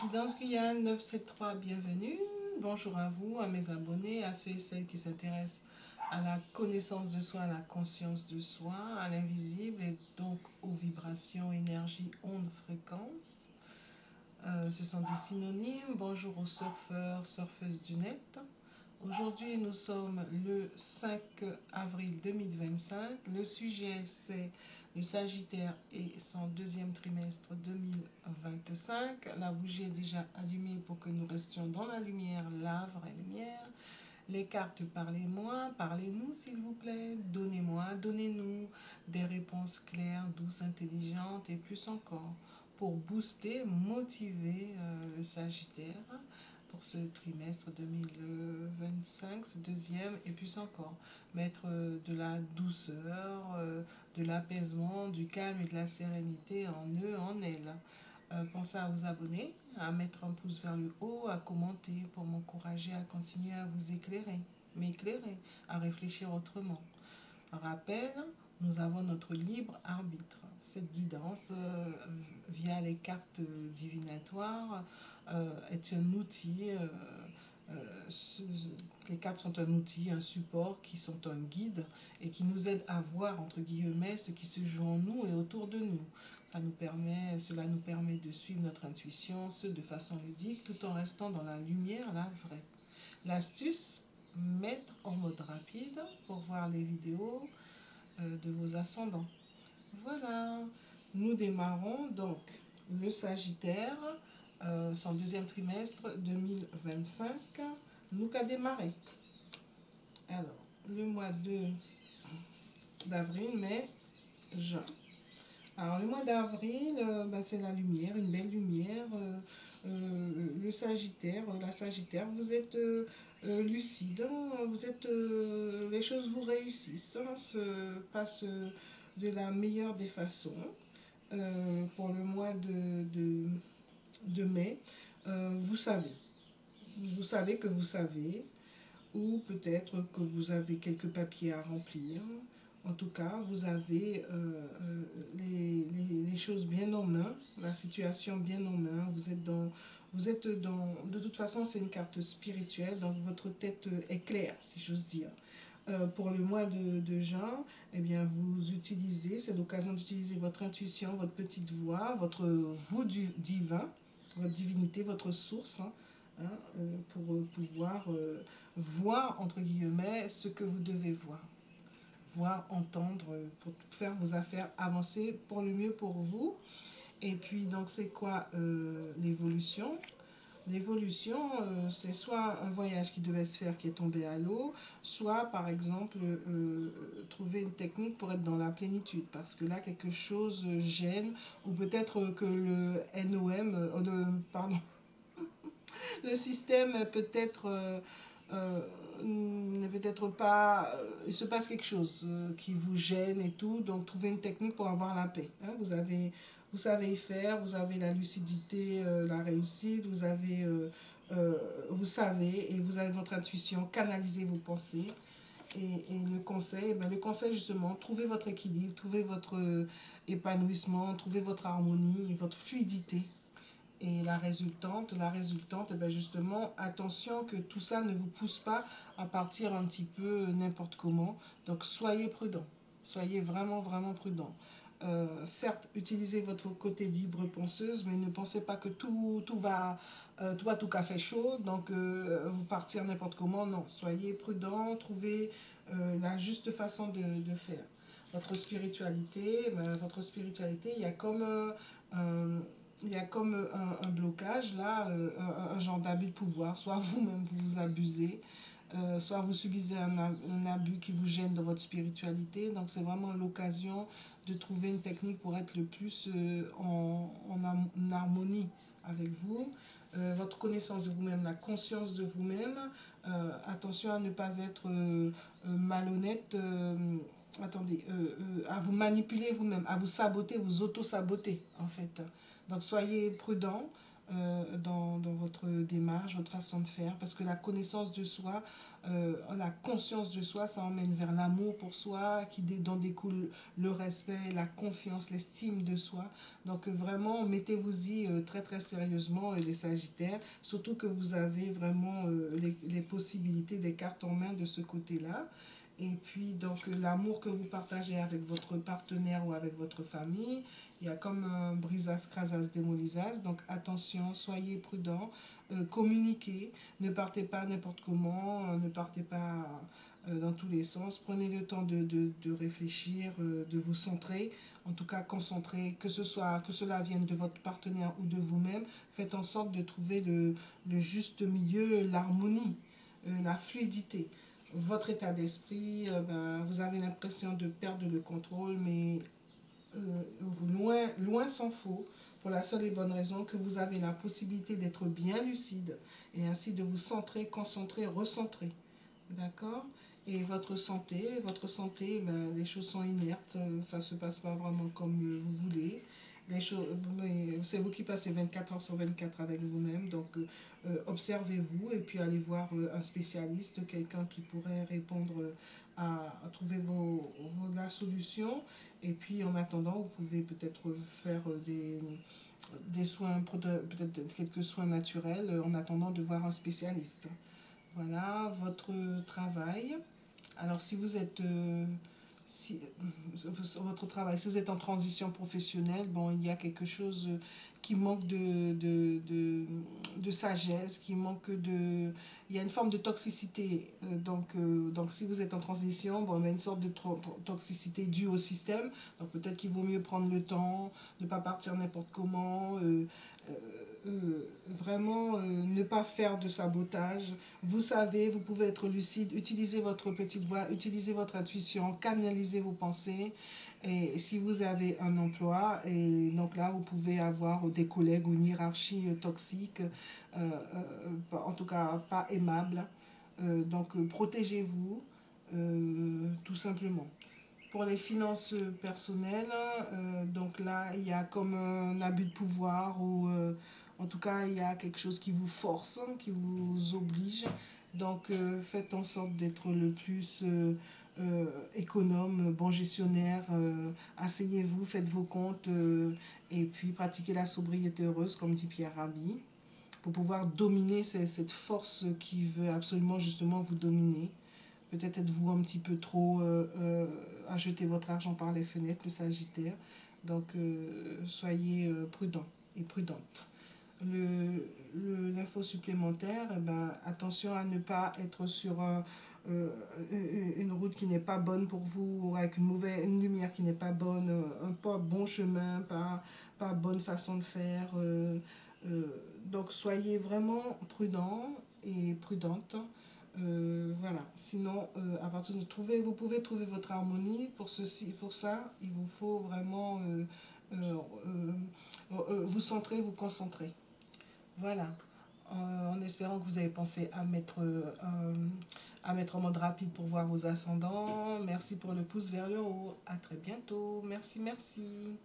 Guidance Guyane 973, bienvenue. Bonjour à vous, à mes abonnés, à ceux et celles qui s'intéressent à la connaissance de soi, à la conscience de soi, à l'invisible et donc aux vibrations, énergie, ondes, fréquences. Ce sont des synonymes. Bonjour aux surfeurs, surfeuses du net. Aujourd'hui, nous sommes le 5 avril 2025. Le sujet, c'est le Sagittaire et son deuxième trimestre 2025. La bougie est déjà allumée pour que nous restions dans la lumière, la vraie lumière. Les cartes, parlez-moi, parlez-nous s'il vous plaît, donnez-moi, donnez-nous des réponses claires, douces, intelligentes et plus encore pour booster, motiver le Sagittaire pour ce trimestre 2025, ce deuxième, et plus encore, mettre de la douceur, de l'apaisement, du calme et de la sérénité en eux, en elles. Pensez à vous abonner, à mettre un pouce vers le haut, à commenter pour m'encourager à continuer à vous éclairer, m'éclairer, à réfléchir autrement. Rappel, nous avons notre libre arbitre. Cette guidance via les cartes divinatoires est un outil. Les cartes sont un outil, un support qui sont un guide et qui nous aide à voir, entre guillemets, ce qui se joue en nous et autour de nous. Cela nous permet de suivre notre intuition, ce de façon ludique, tout en restant dans la lumière, la vraie. L'astuce, mettre en mode rapide pour voir les vidéos de vos ascendants. Voilà, nous démarrons donc le Sagittaire, son deuxième trimestre 2025. Nous qu'a démarré. Alors, le mois d'avril, mai, juin. Alors, le mois d'avril, c'est la lumière, une belle lumière. Le Sagittaire, la Sagittaire, vous êtes lucide, hein, vous êtes, les choses vous réussissent, hein, se passent de la meilleure des façons. Pour le mois de mai, vous savez que vous savez, ou peut-être que vous avez quelques papiers à remplir. En tout cas, vous avez les choses bien en main, la situation bien en main. Vous êtes dans, de toute façon, c'est une carte spirituelle, donc votre tête est claire, si j'ose dire. Pour le mois de juin, eh bien, vous utilisez, c'est l'occasion d'utiliser votre intuition, votre petite voix, votre vous du divin, votre divinité, votre source, pour pouvoir voir, entre guillemets, ce que vous devez voir, entendre, pour faire vos affaires avancer pour le mieux pour vous. Et puis, donc, c'est quoi l'évolution? L'évolution, c'est soit un voyage qui devait se faire qui est tombé à l'eau, soit par exemple trouver une technique pour être dans la plénitude, parce que là quelque chose gêne, ou peut-être que le NOM, pardon, le système peut-être n'est peut-être pas, il se passe quelque chose qui vous gêne et tout, donc trouvez une technique pour avoir la paix. Hein. Vous savez y faire, vous avez la lucidité, la réussite, vous savez et vous avez votre intuition, canalisez vos pensées. Et le conseil justement, trouvez votre équilibre, trouvez votre épanouissement, trouvez votre harmonie, votre fluidité. Et la résultante, justement, attention que tout ça ne vous pousse pas à partir un petit peu n'importe comment. Donc soyez prudent, soyez vraiment, vraiment prudent. Certes, utilisez votre côté libre penseuse, mais ne pensez pas que tout va, tout qu'à fait chaud, donc vous partir n'importe comment. Non, soyez prudent, trouvez la juste façon de faire. Votre spiritualité, il y a comme un blocage là, un genre d'abus de pouvoir. Soit vous-même vous vous abusez, soit vous subissez un abus qui vous gêne dans votre spiritualité. Donc c'est vraiment l'occasion de trouver une technique pour être le plus en harmonie avec vous. Votre connaissance de vous-même, la conscience de vous-même. Attention à ne pas être malhonnête. À vous manipuler vous-même, à vous saboter, vous auto-saboter en fait. Donc soyez prudent, dans votre démarche, votre façon de faire, parce que la connaissance de soi, la conscience de soi, ça emmène vers l'amour pour soi, dont découle le respect, la confiance, l'estime de soi. Donc vraiment, mettez-vous-y très très sérieusement, les Sagittaires, surtout que vous avez vraiment les possibilités, des cartes en main de ce côté-là. Et puis, donc, l'amour que vous partagez avec votre partenaire ou avec votre famille, il y a comme un brisas, crasas, démolisas. Donc, attention, soyez prudents, communiquez, ne partez pas n'importe comment, ne partez pas dans tous les sens. Prenez le temps de réfléchir, de vous centrer, en tout cas concentrer, que cela vienne de votre partenaire ou de vous-même. Faites en sorte de trouver le juste milieu, l'harmonie, la fluidité. Votre état d'esprit, vous avez l'impression de perdre le contrôle, mais loin s'en faut, pour la seule et bonne raison que vous avez la possibilité d'être bien lucide et ainsi de vous centrer, concentrer, recentrer. D'accord? Et votre santé, les choses sont inertes, ça ne se passe pas vraiment comme vous voulez. C'est vous qui passez 24 heures sur 24 avec vous-même, donc observez-vous et puis allez voir un spécialiste, quelqu'un qui pourrait répondre à trouver la solution. Et puis en attendant, vous pouvez peut-être faire des soins, peut-être quelques soins naturels en attendant de voir un spécialiste. Voilà votre travail. Alors si vous êtes si, votre travail, si vous êtes en transition professionnelle, bon, il y a quelque chose qui manque de sagesse, qui manque de... Il y a une forme de toxicité. Donc si vous êtes en transition, bon, il y a une sorte de toxicité due au système. Donc peut-être qu'il vaut mieux prendre le temps, ne pas partir n'importe comment, vraiment ne pas faire de sabotage. Vous savez, vous pouvez être lucide, utilisez votre petite voix, utilisez votre intuition, canalisez vos pensées. Et si vous avez un emploi, et donc là, vous pouvez avoir des collègues ou une hiérarchie toxique, en tout cas pas aimable. Donc protégez-vous, tout simplement. Pour les finances personnelles, donc là, il y a comme un abus de pouvoir ou en tout cas, il y a quelque chose qui vous force, qui vous oblige. Donc, faites en sorte d'être le plus économe, bon gestionnaire. Asseyez-vous, faites vos comptes et puis pratiquez la sobriété heureuse, comme dit Pierre Rabhi, pour pouvoir dominer cette force qui veut absolument justement vous dominer. Peut-être êtes-vous un petit peu trop à jeter votre argent par les fenêtres, le Sagittaire. Donc, soyez prudent et prudente. L'info supplémentaire, attention à ne pas être sur une route qui n'est pas bonne pour vous, avec une lumière qui n'est pas bonne, un pas bon chemin, pas bonne façon de faire. Donc soyez vraiment prudent et prudente. Voilà. Sinon, à partir de vous pouvez trouver votre harmonie. Pour ça, il vous faut vraiment vous centrer, vous concentrer. Voilà. En espérant que vous avez pensé à mettre en mode rapide pour voir vos ascendants. Merci pour le pouce vers le haut. À très bientôt. Merci, merci.